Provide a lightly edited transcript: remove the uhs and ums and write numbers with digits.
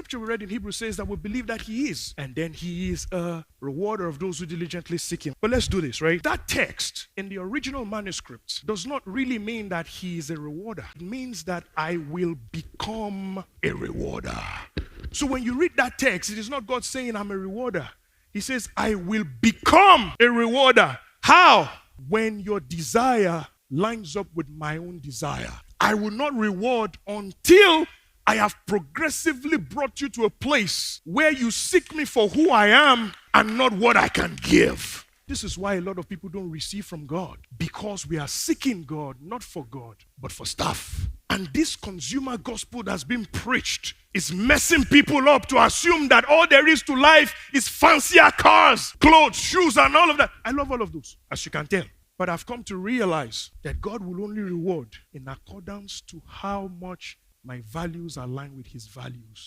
scripture we read in Hebrews says that we believe that he is, and then he is a rewarder of those who diligently seek him. But let's do this, right? That text in the original manuscript does not really mean that he is a rewarder. It means that I will become a rewarder. So when you read that text, it is not God saying I'm a rewarder. He says, I will become a rewarder. How? When your desire lines up with my own desire. I will not reward until I have progressively brought you to a place where you seek me for who I am and not what I can give. This is why a lot of people don't receive from God, because we are seeking God, not for God, but for stuff. And this consumer gospel that's been preached is messing people up to assume that all there is to life is fancier cars, clothes, shoes, and all of that. I love all of those, as you can tell. But I've come to realize that God will only reward in accordance to how much my values align with his values.